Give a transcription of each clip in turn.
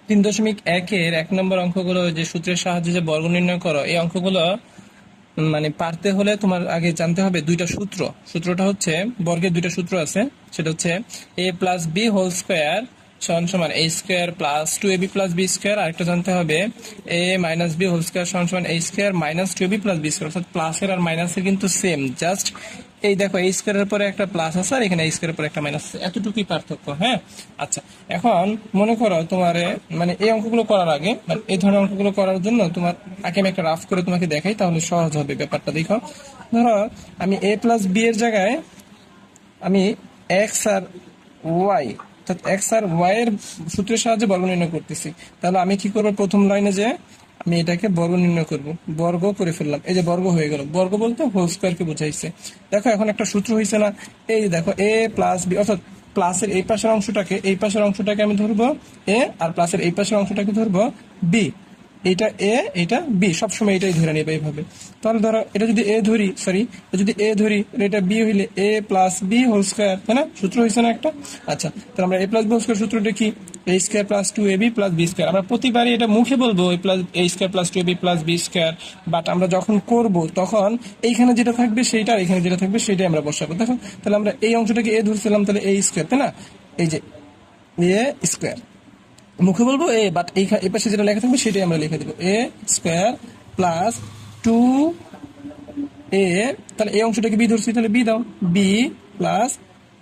3.1-এর 1 নম্বর অঙ্কগুলো যে সূত্রের সাহায্যে যে বর্গ নির্ণয় করো, এই অঙ্কগুলো মানে পারতে হলে তোমার আগে জানতে হবে দুইটা সূত্র। সূত্রটা হচ্ছে, বর্গের দুইটা সূত্র আছে, সেটা হচ্ছে a plus B whole square সমান সমান a square plus 2ab plus B square. আরেকটা জানতে হবে a minus B whole square সমান সমান a square minus 2ab plus B square. অর্থাৎ প্লাসের আর মাইনাসের কিন্তু সেম, জাস্ট এই দেখো এই স্কোয়ারের পরে একটা প্লাস আছে আর এখানে এই স্কোয়ারের পরে একটা মাইনাস আছে, এতটুকুই পার্থক্য। হ্যাঁ, আচ্ছা, এখন মনে করো তোমার মানে এই অঙ্কগুলো করার আগে, মানে এই ধরনের অঙ্কগুলো করার জন্য তোমার আগে আমি একটা রাফ করে তোমাকে দেখাই, তাহলে সহজ হবে ব্যাপারটা। দেখো, ধরো আমি a প্লাস বি এর জায়গায় আমি এক্স আর ওয়াই, অর্থাৎ এক্স আর ওয়াই এর সূত্রের সাহায্যে বর্গ নির্ণয় করতেছি। তাহলে আমি কি করবো, প্রথম লাইনে যে আমি এটাকে বর্গ নির্ণয় করব, বর্গ করে ফেললাম, এই যে বর্গ হয়ে গেল। বর্গ বলতে হোল স্কোয়ারকে বোঝাইছে। দেখো এখন একটা সূত্র হয়েছে না, এই দেখো এ প্লাস বি, অর্থাৎ প্লাসের এই পাশের অংশটাকে, এই পাশের অংশটাকে আমি ধরবো এ, আর প্লাসের এই পাশের অংশটাকে ধরবো বি। এটা এ, এটা বি, সবসময় এটাই ধরে নেবে এইভাবে। তাহলে ধরো এটা যদি এ ধরি, সরি যদি এ ধরি, এটা বি হইলে a plus B whole square, তাই না? সূত্র হয়েছে না একটা। আচ্ছা, তাহলে আমরা a plus B whole square সূত্রটা কি, a square plus 2ab plus B square. আমরা প্রতিবারই এটা মুখে বলবো a plus a square plus 2ab plus B square, but আমরা যখন করব তখন এইখানে যেটা থাকবে সেইটা আর এখানে যেটা থাকবে সেটাই আমরা বসাবো। দেখো, তাহলে আমরা এই অংশটাকে এ ধরছিলাম, তাহলে এ স্কোয়ার, তাই না? এই যে এ স্কোয়ার, মুখে বলবো এ, বাট এই পাশে যেটা লেখা থাকবে সেটাই আমরা লিখে দেবো, এ স্কোয়ার প্লাস 2a, তাহলে এই অংশটাকে বি ধরছি, তাহলে বি দাও, বি প্লাস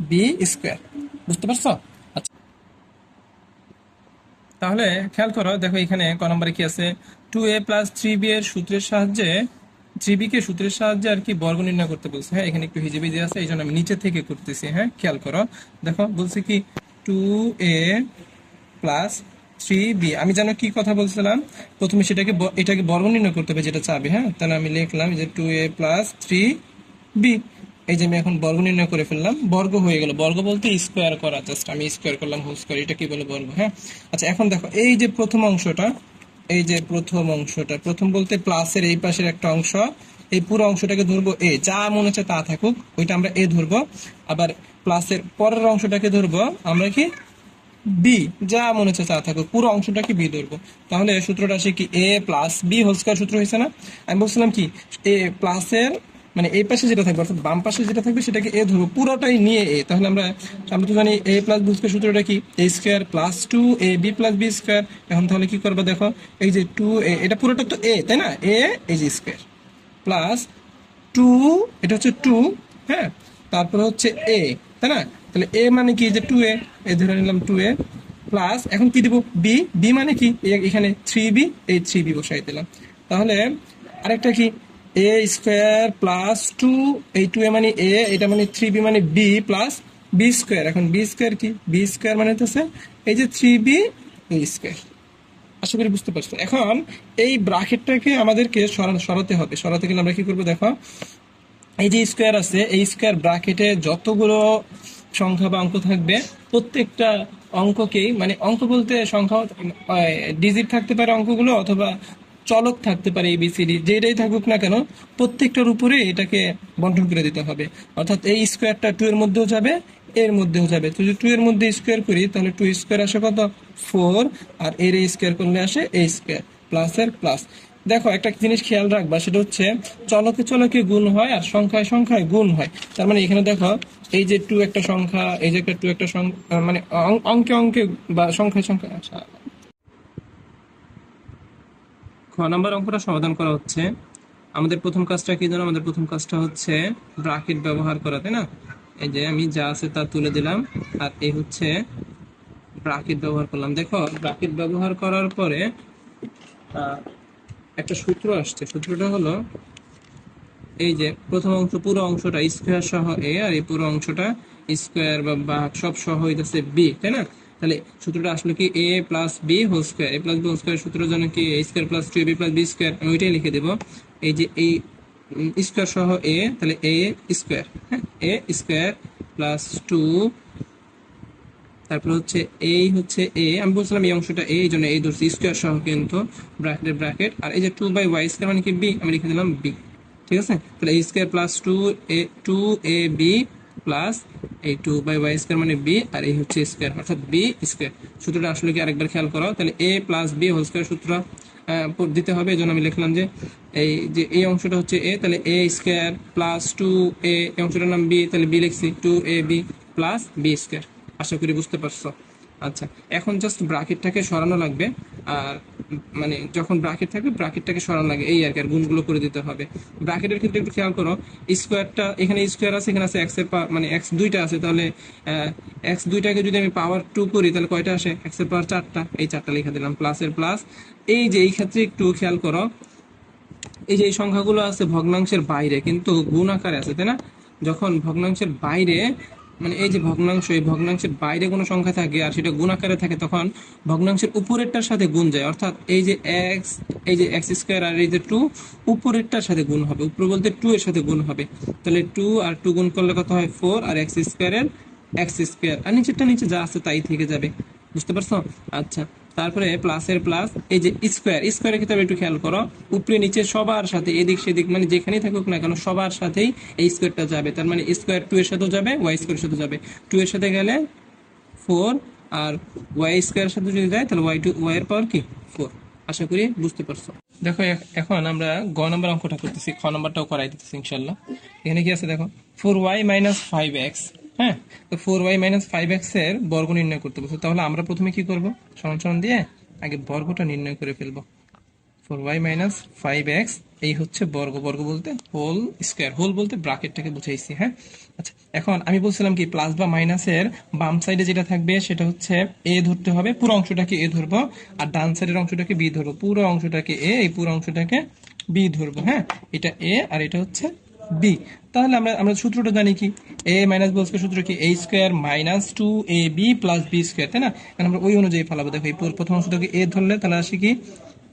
বি স্কোয়ার। বুঝতে পারছো? আচ্ছা, তাহলে খেয়াল করো, দেখো এখানে ক নম্বরে কি আছে, 2a প্লাস 3b এর সূত্রের সাহায্যে 3b কে সূত্রের সাহায্যে আর কি বর্গ নির্ণয় করতে বলছে। হ্যাঁ, এখানে একটু হিজিবিজি আছে, এই জন্য আমি নিচে থেকে করতেছি। হ্যাঁ, খেয়াল করো, দেখো বলছে কি 2a প্লাস 3b। আমি জানো কি কথা বলছিলাম, প্রথমে এটাকে বর্গ নির্ণয় করতে হবে যেটা চাবে। হ্যাঁ, তাহলে আমি লিখলাম যে 2a প্লাস 3b। এই যে আমি এখন বর্গ নির্ণয় করে ফেললাম, বর্গ হয়ে গেল। বর্গ বলতে স্কোয়ার করা, জাস্ট আমি স্কোয়ার করলাম হোল স্কোয়ার, এটা কি বলে বর্গ। হ্যাঁ, আচ্ছা, এখন দেখো এই যে প্রথম অংশটা, এই যে প্রথম অংশটা, প্রথম বলতে প্লাসের এই পাশের একটা অংশ, এই পুরো অংশটাকে ধরবো এ, যা মনে হচ্ছে তা থাকুক, ওইটা আমরা এ ধরবো। আবার প্লাসের পরের অংশটাকে ধরবো আমরা কি বি, যা মনে হচ্ছে তা থাকুক, পুরো অংশটাকে বি ধরবো। তাহলে সূত্রটা আসে কি, a plus B whole square সূত্র হয়েছে না? আমি বলছিলাম কি, এ প্লাসের মানে এই পাশে যেটা থাকবে, অর্থাৎ বাম পাশে যেটা থাকবে সেটাকে এ ধরবো, পুরোটাই নিয়ে এ। তাহলে আমরা আমরা তো জানি এ প্লাস বি স্কয়ার সূত্রটা কি, a square plus 2ab plus b square. এখন তাহলে কি করবো, দেখো এই যে 2a, এটা পুরোটা তো এ, তাই না? এ, এই যে স্কয়ার প্লাস 2, এটা হচ্ছে 2। হ্যাঁ, তারপরে হচ্ছে এ, তাই না? তাহলে এ মানে কি, যে 2a, এ ধরে নিলাম 2a প্লাস, এখন কি দিব, বি। বি মানে কি, এখানে 3b, এই 3b বসাই দিলাম। তাহলে আরেকটা কি, এ স্কোয়ার প্লাস 2, এই 2a মানে এ, এটা মানে 3b মানে বি প্লাস বি স্কোয়ার। এখন বি স্কোয়ার কি, বি স্কোয়ার মানে হচ্ছে এই যে 3b এই স্কোয়ার। আশা করি বুঝতে পারছো। এখন এই ব্রাকেটটাকে আমাদেরকে সরাতে হবে। সরাতে গেলে আমরা কি করবো, দেখো এই যে স্কোয়ার আছে, এই স্কোয়ার ব্রাকেটে যতগুলো সংখ্যা বা অঙ্ক থাকবে, প্রত্যেকটা অঙ্ককেই, মানে অঙ্ক বলতে সংখ্যা, ডিজিট থাকতে পারে অঙ্কগুলো, অথবা চলক থাকতে পারে, এবিসিডি যেটাই থাকুক না কেন, প্রত্যেকটার উপরে এটাকে বন্টন করে দিতে হবে। অর্থাৎ এই স্কোয়ারটা 2 এর মধ্যেও যাবে, এর মধ্যেও যাবে। তো যদি 2 এর মধ্যে স্কোয়ার করি, তাহলে 2 স্কোয়ার আসে কত, 4, আর এর স্কোয়ার করলে আসে এই স্কোয়ার, প্লাস এর প্লাস। দেখো একটা জিনিস খেয়াল রাখবা, সেটা হচ্ছে চলকে চলকে গুণ হয় আর সংখ্যায় সংখ্যায় গুণ হয়। তার মানে এখানে দেখো এই যে 2 একটা সংখ্যা, এই যে একটা 2 একটা সংখ্যা, মানে অঙ্কে অঙ্কে বা সংখ্যায় সংখ্যায়। আচ্ছা, খ নাম্বার অঙ্কটা সমাধান করা হচ্ছে। আমাদের প্রথম কাজটা কি জানো, আমাদের প্রথম কাজটা হচ্ছে ব্রাকেট ব্যবহার করা, তাই না? এই যে আমি যা আছে তা তুলে দিলাম, আর এই হচ্ছে ব্রাকেট ব্যবহার করলাম। দেখো ব্রাকেট ব্যবহার করার পরে একটা সূত্র আসছে। সূত্রটা হলো এই যে প্রথম অংশ, পুরো অংশটা স্কোয়ার সহ এ, আর এই পুরো অংশটা স্কোয়ার বা ভাগ সব সহ হইতেছে বি, তাই না? তাহলে সূত্রটা আসলে কি, a plus B whole square. A plus B whole square সূত্রের জন্য কি, a square plus 2ab plus B square, আমি ওইটাই লিখে দেবো। এই যে এই স্কোয়ার সহ এ, তাহলে এ স্কোয়ার, হ্যাঁ, এ স্কোয়ার প্লাস 2, তারপর হচ্ছে এই হচ্ছে এ, আমি বলছিলাম এই অংশটা এ, এই জন্য এই ধরছি স্কোয়ার সহ কিন্তু ব্র্যাকেট ব্র্যাকেট, আর এই যে 2/y স্কোয়ার মানে কি বি, আমি লিখে দিলাম বি। ঠিক আছে, তাহলে a square plus 2a b plus এই 2/y স্কোয়ার মানে b, আর এই হচ্ছে স্কোয়ার অর্থাৎ b স্কোয়ার। সূত্রটা আসলে কি আরেকবার খেয়াল করো, তাহলে a plus b whole square সূত্র দিতে হবে। এই জন্য আমি লিখলাম যে এই অংশটা হচ্ছে a, তাহলে a স্কোয়ার প্লাস 2a, এই অংশটার নাম b, তাহলে b লিখছি 2ab প্লাস b স্কোয়ার। আশা করি বুঝতে পারছো। আচ্ছা, এখন জাস্ট ব্র্যাকেটটাকে সরানো লাগবে, আর মানে যখন ব্র্যাকেট থাকবে ব্র্যাকেটটাকে সরানো লাগে এই আর কি, আর গুণগুলো করে দিতে হবে। ব্র্যাকেটের ক্ষেত্রে একটু খেয়াল করো, স্কোয়ারটা এখানে স্কোয়ার আছে, এখানে আছে এক্স এর মানে এক্স দুইটা আছে, তাহলে এক্স দুইটাকে যদি আমি পাওয়ার 2 করি তাহলে কয়টা আসে, এক্স এর পাওয়ার 4টা, এই 4টা লিখে দিলাম প্লাসের প্লাস। এই যে এই ক্ষেত্রে একটু খেয়াল করো, এই যে এই সংখ্যাগুলো আছে ভগ্নাংশের বাইরে কিন্তু গুণ আকারে আছে, তাই না? যখন ভগ্নাংশের বাইরে মানে এই যে ভগ্নাংশ, এই ভগ্নাংশের বাইরে কোনো সংখ্যা থাকে আর সেটা গুণ আকারে থাকে, তখন ভগ্নাংশের উপরেরটার সাথে গুণ যায়, অর্থাৎ এই যে এক্স, এই যে এক্স স্কোয়ার আর এই যে 2 উপরেরটার সাথে গুণ হবে, উপরে বলতে 2 এর সাথে গুণ হবে, তাহলে 2 আর 2 গুণ করলে কত হয় 4, আর এক্স স্কোয়ারের এক্স স্কোয়ার, আর নিচেরটা নিচে যা আছে তাই থেকে যাবে। বুঝতে পারছো? আচ্ছা, তারপরে প্লাসের প্লাস, এই যে স্কোয়ার, স্কোয়ারের ক্ষেত্রে একটু খেয়াল করো, উপরে নিচে সবার সাথে এদিক সেদিক মানে যেখানেই থাকুক না কেন সবার সাথেই এই স্কোয়ারটা যাবে, তার মানে স্কোয়ার 2 এর সাথেও যাবে, ওয়াই স্কোয়ারের সাথে যাবে, 2 এর সাথে গেলে 4, আর ওয়াই স্কোয়ারের সাথে যদি যায় তাহলে ওয়াই এর পাওয়ার কি 4। আশা করি বুঝতে পারছো। দেখো এখন আমরা গ নম্বর অঙ্কটা করতেছি, খ নম্বরটাও করাই দিতেছি ইনশাল্লাহ। এখানে কি আছে দেখো, 4y মাইনাস 5x। হ্যাঁ, তো 4y মাইনাস 5x এর বর্গ নির্ণয় করতে বলছে, তাহলে আমরা প্রথমে কি করব, সমান সমান দিয়ে আগে বর্গটা নির্ণয় করে ফেলবো। 4y মাইনাস 5x এই হচ্ছে বর্গ, বর্গ বলতে হোল স্কোয়ার, হোল বলতে ব্র্যাকেটটাকে বুঝাইছি। হ্যাঁ, আচ্ছা, এখন আমি বলছিলাম কি প্লাস বা মাইনাসের বাম সাইডে যেটা থাকবে সেটা হচ্ছে এ ধরতে হবে, পুরো অংশটাকে এ ধরবো, আর ডান সাইডের অংশটাকে বি ধরবো, পুরো অংশটাকে এ, এই পুরো অংশটাকে বি ধরবো। হ্যাঁ, এটা এ আর এটা হচ্ছে বি। তাহলে আমরা আমরা সূত্রটা জানি কি, এ মাইনাস বি স্কয়ার সূত্র কি, a square minus 2ab plus b square, তাই না? এখন আমরা ওই অনুযায়ী ফেলাবো। দেখো এই প্রথম অংশটাকে এ ধরলে তাহলে আসে কি,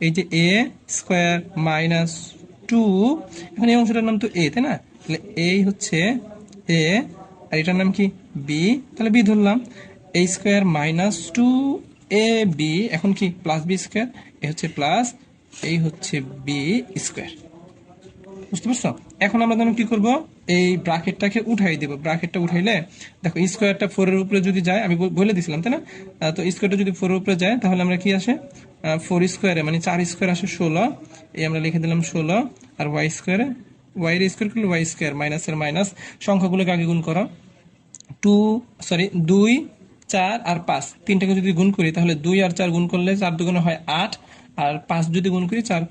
এই যে এ স্কয়ার মাইনাস 2, এখন এই অংশটার নাম তো এ, তাই না? তাহলে এই হচ্ছে এ, আর এটার নাম কি বি, তাহলে বি ধরলাম। এ স্কয়ার মাইনাস 2ab, এখন কি প্লাস বি স্কয়ার, এ হচ্ছে প্লাস, এই হচ্ছে বি স্কয়ার। বুঝতে পারছো? এখন আমরা যেন কি করব, এই ব্র্যাকেটটাকে উঠাই দেব। ব্র্যাকেটটা উঠাইলে দেখো স্কোয়ারটা 4 এর উপরে যদি যায়, আমি বলে দিছিলাম তাই না? তো স্কোয়ারটা যদি 4 এর উপরে যায় তাহলে আমরা কি আসে, 4 স্কোয়ারে মানে 4 স্কোয়ার আসে 16, এই আমরা লিখে দিলাম 16, আর ওয়াই স্কোয়ারে, ওয়াই এর স্কোয়ার করলে ওয়াই স্কোয়ার, মাইনাসের মাইনাস, সংখ্যাগুলোকে আগে গুণ করো, 2 4 আর 5, তিনটাকে যদি গুণ করি তাহলে 2 আর 4 গুণ করলে 4 দুগুণে হয় 8, আর 5 যদি গুণ করি 4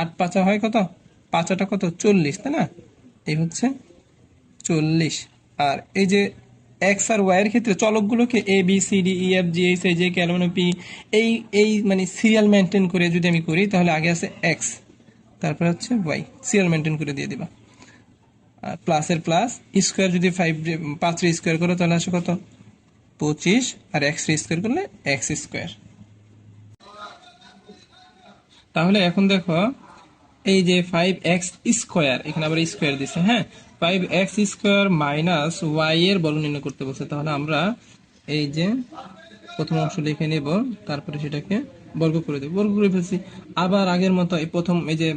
8 5 হয় কত, 5 8 কত 40, তাই না? এই হচ্ছে 40। আর এই যে এক্স আর ওয়াই এর ক্ষেত্রে চলকগুলোকে A B C D E F G H I J K L M N O P, এই এই মানে সিরিয়াল মেনটেন করে যদি আমি করি তাহলে আগে আছে এক্স, তারপরে হচ্ছে ওয়াই, সিরিয়াল মেনটেন করে দিয়ে দিবা। আর প্লাসের প্লাস, স্কোয়ার যদি 5 স্কোয়ার করো তাহলে আসে কত 25, আর এক্স স্কোয়ার করলে এক্স স্কোয়ার। তাহলে এখন দেখো এই যে 5x স্কোয়ার, এখানে আবার স্কোয়ার দিছে। হ্যাঁ, 5x স্কোয়ার মাইনাস ওয়াই এর বর্গ নির্ণয় করতে বলছে, তাহলে আমরা এই যে প্রথম অংশ লিখে নেব, তারপরে সেটাকে বর্গ করে দেব, বর্গ করে ফেলছি। আবার আগের মতো এই প্রথম এই যে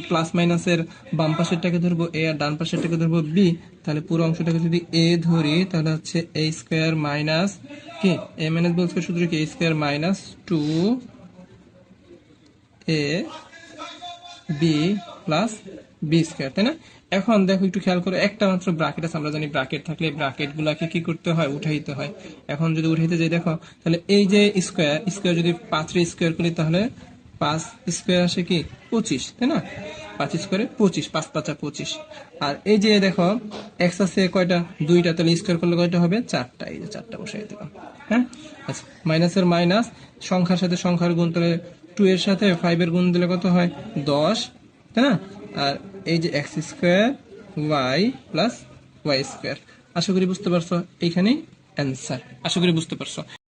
প্লাস মাইনাসের বাম পাশেরটাকে ধরবো এ, আর ডান পাশেরটাকে ধরবো বি, তাহলে পুরো অংশটাকে যদি এ ধরি তাহলে হচ্ছে এ স্কোয়ার মাইনাস কি, এ মাইনাস বলছে সূত্র কি, a square minus 2a b plus B square, তাই না? এখন দেখো একটু খেয়াল করো, একটা মাত্র ব্র্যাকেট আছে, আমরা জানি ব্র্যাকেট থাকলে ব্র্যাকেট গুলাকে কি করতে হয়, উঠাইতে হয়। এখন যদি উঠাইতে যাই দেখো, তাহলে এই যে স্কোয়ার, স্কোয়ার যদি 5 স্কোয়ার করি তাহলে 5 স্কোয়ার আসে কি 25, তাই না? 5 স্কোয়ারে 25, 5 5 25। আর এই যে দেখো এক্স আছে কয়টা, 2টা, তাহলে স্কোয়ার করলে কয়টা হবে 4টা, এই যে 4টা বসাই দিলাম। হ্যাঁ, আচ্ছা, মাইনাসের মাইনাস, সংখ্যার সাথে সংখ্যার গুণ, তাহলে 2 এর সাথে 5 এর গুণ দিলে কত হয় 10, তাই না? আর এই যে x square y plus y square. আশা করি বুঝতে পারছো, এইখানেই অ্যান্সার। আশা করি বুঝতে পারছো।